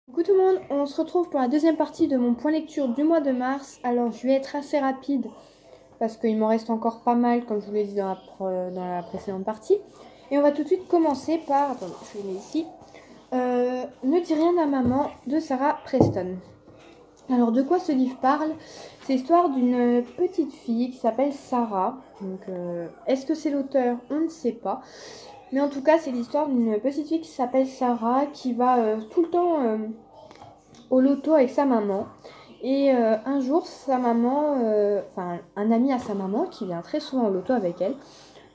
Coucou tout le monde, on se retrouve pour la deuxième partie de mon point lecture du mois de mars. Alors je vais être assez rapide parce qu'il m'en reste encore pas mal comme je vous l'ai dit dans la précédente partie. Et on va tout de suite commencer par, attendez, je le mets ici, Ne dis rien à maman de Sarah Preston. Alors de quoi ce livre parle? C'est l'histoire d'une petite fille qui s'appelle Sarah. Donc est-ce que c'est l'auteur? On ne sait pas. Mais en tout cas, c'est l'histoire d'une petite fille qui s'appelle Sarah qui va tout le temps au loto avec sa maman. Et un jour, sa maman, un ami à sa maman qui vient très souvent au loto avec elle,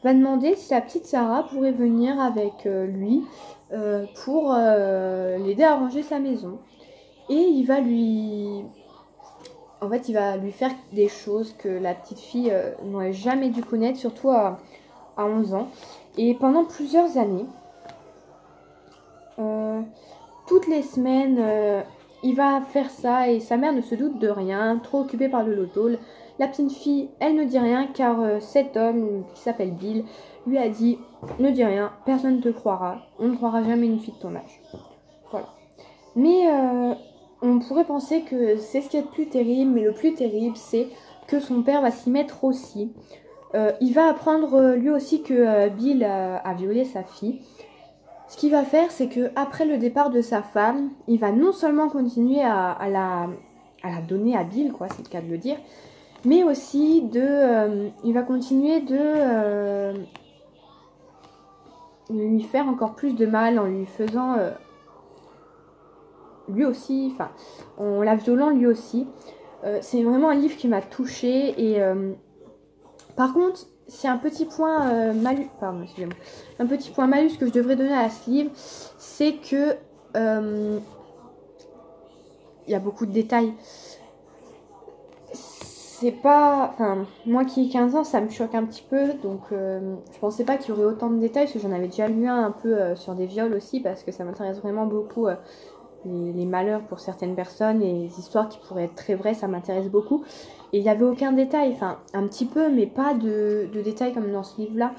va demander si la petite Sarah pourrait venir avec lui pour l'aider à ranger sa maison. Et il va lui faire des choses que la petite fille n'aurait jamais dû connaître, surtout à 11 ans. Et pendant plusieurs années, toutes les semaines, il va faire ça et sa mère ne se doute de rien, trop occupée par le loto. La petite fille, elle ne dit rien car cet homme qui s'appelle Bill lui a dit « Ne dis rien, personne ne te croira, on ne croira jamais une fille de ton âge. » Voilà. Mais on pourrait penser que c'est ce qui est le plus terrible, mais le plus terrible c'est que son père va s'y mettre aussi. Il va apprendre lui aussi que Bill a violé sa fille. Ce qu'il va faire, c'est que après le départ de sa femme, il va non seulement continuer à la donner à Bill, quoi, c'est le cas de le dire, mais aussi il va continuer de lui faire encore plus de mal en lui faisant lui aussi, enfin, en la violant lui aussi. C'est vraiment un livre qui m'a touchée et par contre, c'est un petit point malus, pardon, excusez-moi, un petit point malus que je devrais donner à ce livre, c'est que il y a beaucoup de détails. C'est pas, enfin, moi qui ai 15 ans, ça me choque un petit peu, donc je pensais pas qu'il y aurait autant de détails, parce que j'en avais déjà lu un peu sur des viols aussi, parce que ça m'intéresse vraiment beaucoup. Les malheurs pour certaines personnes et les histoires qui pourraient être très vraies, ça m'intéresse beaucoup. Et il n'y avait aucun détail, enfin un petit peu, mais pas de détails comme dans ce livre-là.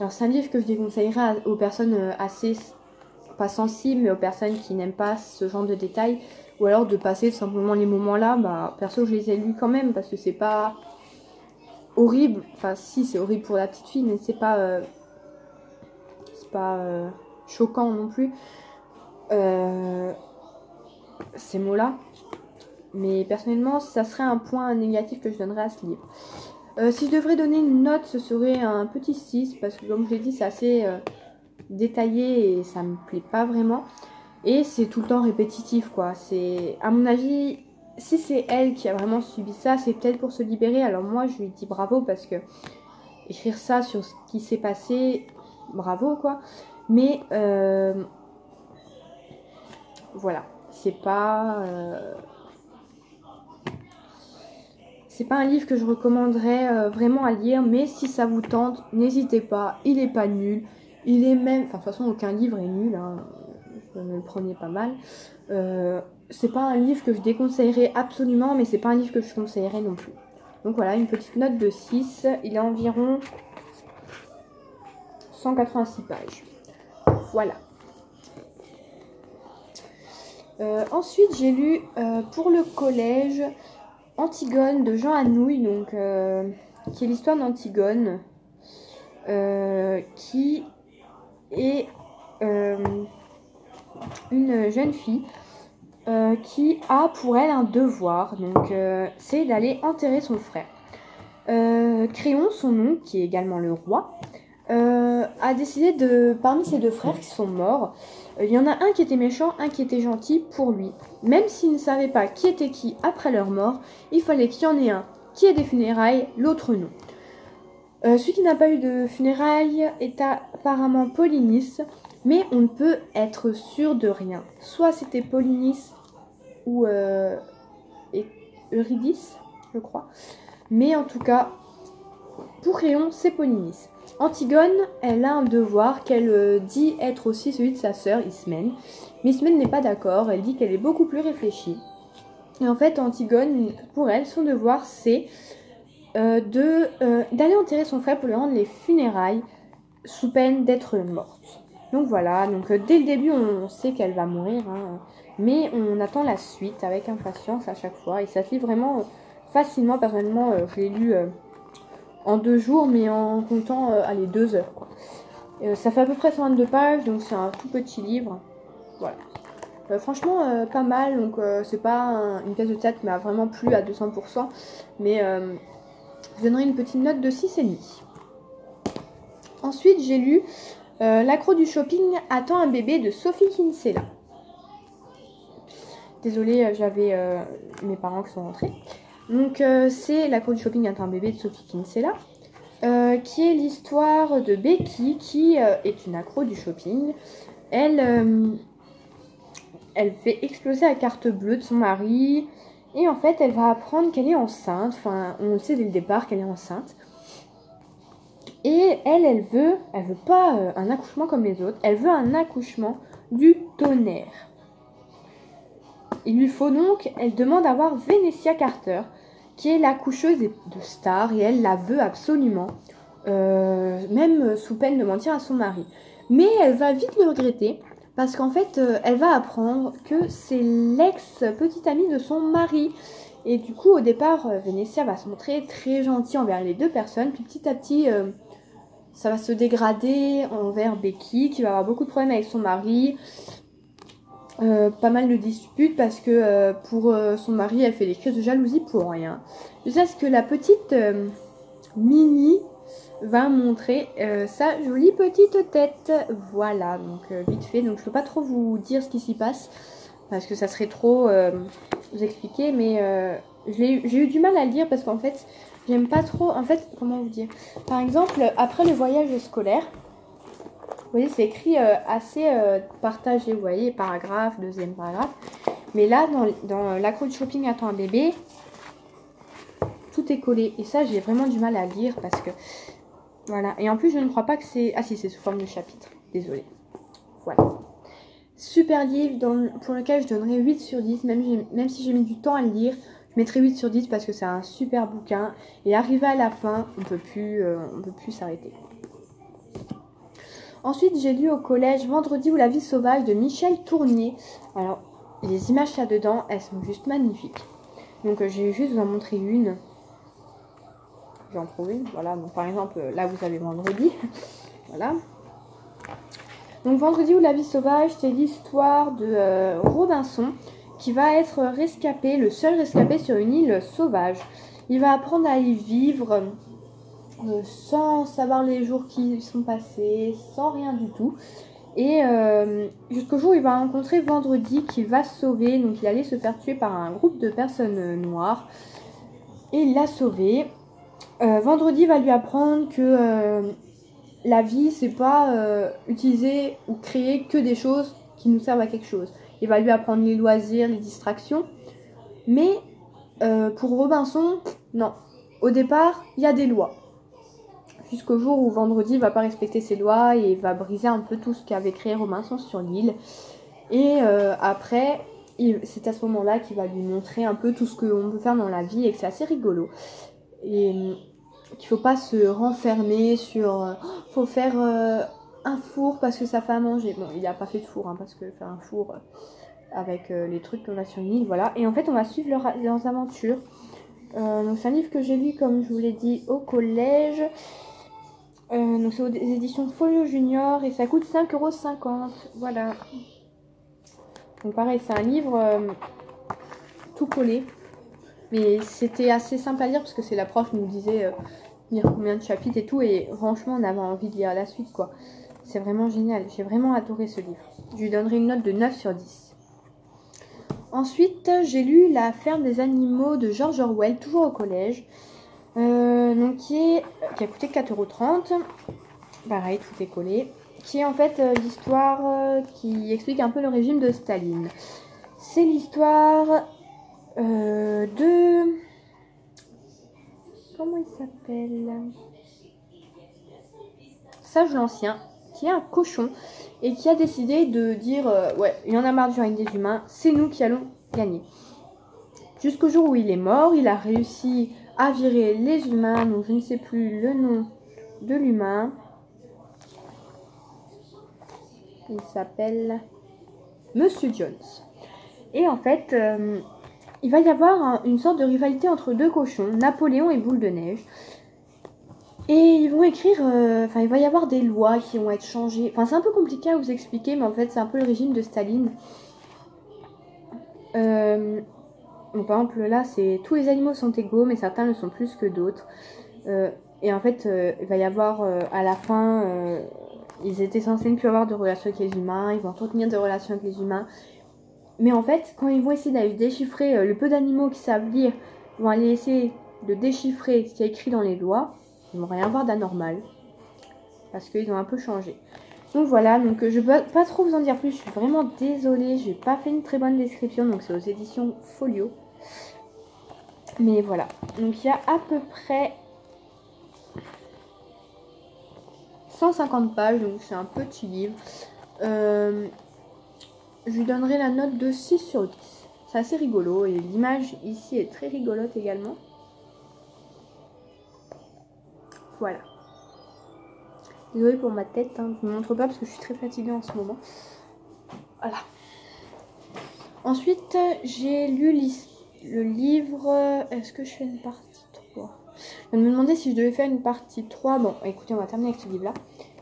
Alors c'est un livre que je déconseillerais aux personnes assez, pas sensibles, mais aux personnes qui n'aiment pas ce genre de détails. Ou alors de passer simplement les moments-là, bah perso je les ai lus quand même, parce que c'est pas horrible. Enfin si, c'est horrible pour la petite fille, mais c'est pas choquant non plus. Ces mots-là. Mais personnellement, ça serait un point négatif que je donnerais à ce livre. Si je devrais donner une note, ce serait un petit 6, parce que comme je l'ai dit, c'est assez détaillé et ça me plaît pas vraiment. Et c'est tout le temps répétitif, quoi. C'est, à mon avis, si c'est elle qui a vraiment subi ça, c'est peut-être pour se libérer. Alors moi, je lui dis bravo, parce que écrire ça sur ce qui s'est passé, bravo, quoi. Mais voilà. C'est pas un livre que je recommanderais vraiment à lire, mais si ça vous tente, n'hésitez pas, il est pas nul, il est même, enfin de toute façon aucun livre est nul, hein. Ne le prenez pas mal. C'est pas un livre que je déconseillerais absolument, mais c'est pas un livre que je conseillerais non plus. Donc voilà, une petite note de 6, il a environ 186 pages. Voilà. Ensuite, j'ai lu pour le collège Antigone de Jean Anouilh, donc, qui est l'histoire d'Antigone, qui est une jeune fille qui a pour elle un devoir, donc c'est d'aller enterrer son frère. Créon, son oncle, qui est également le roi, a décidé parmi ses deux frères qui sont morts, il y en a un qui était méchant, un qui était gentil pour lui. Même s'il ne savait pas qui était qui après leur mort, il fallait qu'il y en ait un qui ait des funérailles, l'autre non. Celui qui n'a pas eu de funérailles est apparemment Polynice, mais on ne peut être sûr de rien. Soit c'était Polynice ou Eurydice, je crois. Mais en tout cas, pour Créon, c'est Polynice. Antigone, elle a un devoir qu'elle dit être aussi celui de sa sœur Ismène. Mais Ismène n'est pas d'accord, elle dit qu'elle est beaucoup plus réfléchie. Et en fait, Antigone, pour elle, son devoir, c'est d'aller enterrer son frère pour lui rendre les funérailles sous peine d'être morte. Donc voilà, donc dès le début, on sait qu'elle va mourir, hein. Mais on attend la suite avec impatience à chaque fois. Et ça se lit vraiment facilement. Personnellement, je l'ai lu en 2 jours, mais en comptant, allez, 2 heures, quoi. Ça fait à peu près 122 pages, donc c'est un tout petit livre. Voilà. Franchement, pas mal. Donc, c'est pas une pièce de théâtre qui m'a vraiment plu à 200%. Mais je donnerai une petite note de 6,5. Ensuite, j'ai lu L'accro du shopping attend un bébé de Sophie Kinsella. Désolée, j'avais mes parents qui sont rentrés. Donc, c'est L'accro du shopping attend un bébé de Sophie Kinsella. Qui est l'histoire de Becky, qui est une accro du shopping. Elle fait exploser la carte bleue de son mari. Et en fait, elle va apprendre qu'elle est enceinte. Enfin, on le sait dès le départ qu'elle est enceinte. Et elle veut pas un accouchement comme les autres. Elle veut un accouchement du tonnerre. Il lui faut donc, elle demande à voir Venetia Carter, qui est l'accoucheuse de Star, et elle la veut absolument. Même sous peine de mentir à son mari. Mais elle va vite le regretter, parce qu'en fait, elle va apprendre que c'est l'ex-petite amie de son mari. Et du coup, au départ, Venetia va se montrer très gentille envers les 2 personnes, puis petit à petit, ça va se dégrader envers Becky, qui va avoir beaucoup de problèmes avec son mari. Pas mal de disputes, parce que pour son mari, elle fait des crises de jalousie pour rien. Jusqu'à ce que la petite Minnie va montrer sa jolie petite tête. Voilà, donc vite fait. Donc je peux pas trop vous dire ce qui s'y passe, parce que ça serait trop vous expliquer, mais j'ai eu du mal à le lire, parce qu'en fait, j'aime pas trop, en fait, comment vous dire. Par exemple, après le voyage scolaire, vous voyez, c'est écrit assez partagé, vous voyez, paragraphe, 2e paragraphe. Mais là, dans L'accro du shopping attend un bébé, tout est collé. Et ça, j'ai vraiment du mal à lire, parce que... Voilà. Et en plus, je ne crois pas que c'est... Ah si, c'est sous forme de chapitre. Désolée. Voilà. Super livre pour lequel je donnerais 8 sur 10. Même si j'ai mis du temps à le lire, je mettrais 8 sur 10 parce que c'est un super bouquin. Et arrivé à la fin, on peut plus s'arrêter. Ensuite, j'ai lu au collège Vendredi ou la vie sauvage de Michel Tournier. Alors, les images qu'il y a dedans, elles sont juste magnifiques. Donc, je vais juste vous en montrer une. J'en trouve une, voilà. Donc, par exemple, là, vous avez Vendredi. Voilà. Donc, Vendredi ou la vie sauvage, c'est l'histoire de Robinson, qui va être rescapé, le seul rescapé sur une île sauvage. Il va apprendre à y vivre sans savoir les jours qui sont passés, sans rien du tout. Et jusqu'au jour où il va rencontrer Vendredi, qu'il va sauver. Donc, il allait se faire tuer par un groupe de personnes noires. Et il l'a sauvé. Vendredi va lui apprendre que la vie, c'est pas utiliser ou créer que des choses qui nous servent à quelque chose. Il va lui apprendre les loisirs, les distractions. Mais pour Robinson, non. Au départ, il y a des lois. Jusqu'au jour où Vendredi va pas respecter ses lois et va briser un peu tout ce qu'avait créé Robinson sur l'île. Et après, c'est à ce moment-là qu'il va lui montrer un peu tout ce qu'on peut faire dans la vie et que c'est assez rigolo. Et qu'il faut pas se renfermer sur faut faire un four parce que ça fait à manger. Bon, il a pas fait de four, hein, parce que faire un four avec les trucs qu'on a sur une île, voilà. Et en fait, on va suivre leurs aventures. Donc c'est un livre que j'ai lu, comme je vous l'ai dit, au collège. Donc c'est aux éditions Folio Junior et ça coûte 5,50 €. Voilà. Donc pareil, c'est un livre tout collé. Mais c'était assez simple à lire parce que c'est la prof qui nous disait lire combien de chapitres et tout. Et franchement, on avait envie de lire la suite, quoi. C'est vraiment génial. J'ai vraiment adoré ce livre. Je lui donnerai une note de 9 sur 10. Ensuite, j'ai lu La ferme des animaux de George Orwell, toujours au collège. Donc qui a coûté 4,30 €. Pareil, tout est collé. Qui est en fait l'histoire qui explique un peu le régime de Staline. C'est l'histoire de... Comment il s'appelle? Sage l'Ancien, qui est un cochon et qui a décidé de dire ouais, il y en a marre du règne des humains, c'est nous qui allons gagner. Jusqu'au jour où il est mort, il a réussi à virer les humains, donc je ne sais plus le nom de l'humain. Il s'appelle Monsieur Jones. Et en fait, il va y avoir une sorte de rivalité entre deux cochons, Napoléon et Boule de Neige. Et ils vont écrire, il va y avoir des lois qui vont être changées. Enfin, c'est un peu compliqué à vous expliquer, mais en fait, c'est un peu le régime de Staline. Donc, par exemple, là, c'est tous les animaux sont égaux, mais certains le sont plus que d'autres. Et en fait, il va y avoir à la fin, ils étaient censés ne plus avoir de relations avec les humains, ils vont entretenir des relations avec les humains. Mais en fait, quand ils vont essayer d'aller déchiffrer le peu d'animaux qui savent lire, ils vont aller essayer de déchiffrer ce qui est écrit dans les lois, ils vont rien voir d'anormal. Parce qu'ils ont un peu changé. Donc voilà, donc je peux pas trop vous en dire plus, je suis vraiment désolée, j'ai pas fait une très bonne description, donc c'est aux éditions Folio. Mais voilà, donc il y a à peu près 150 pages, donc c'est un petit livre. Je lui donnerai la note de 6 sur 10. C'est assez rigolo et l'image ici est très rigolote également. Voilà. Désolée pour ma tête, hein, je ne vous montre pas parce que je suis très fatiguée en ce moment. Voilà. Ensuite, j'ai lu le livre. Est-ce que je fais une partie 3 ? Je me demandais si je devais faire une partie 3. Bon, écoutez, on va terminer avec ce livre-là.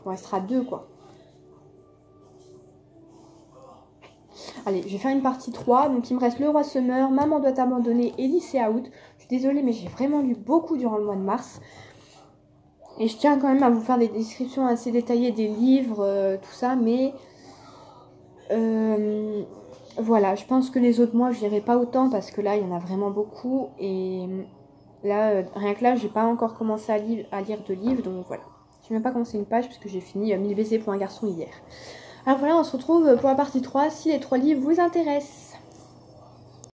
Il en restera 2, quoi. Allez, je vais faire une partie 3. Donc, il me reste Le Roi se meurt, Maman doit abandonner et Lycée Out. Je suis désolée, mais j'ai vraiment lu beaucoup durant le mois de mars. Et je tiens quand même à vous faire des descriptions assez détaillées des livres, tout ça. Mais voilà, je pense que les autres mois, je n'irai pas autant parce que là, il y en a vraiment beaucoup. Et là, rien que là, j'ai pas encore commencé à lire de livres. Donc voilà. Je n'ai même pas commencé une page parce que j'ai fini 1000 baisers pour un garçon hier. Alors voilà, on se retrouve pour la partie 3 si les 3 livres vous intéressent.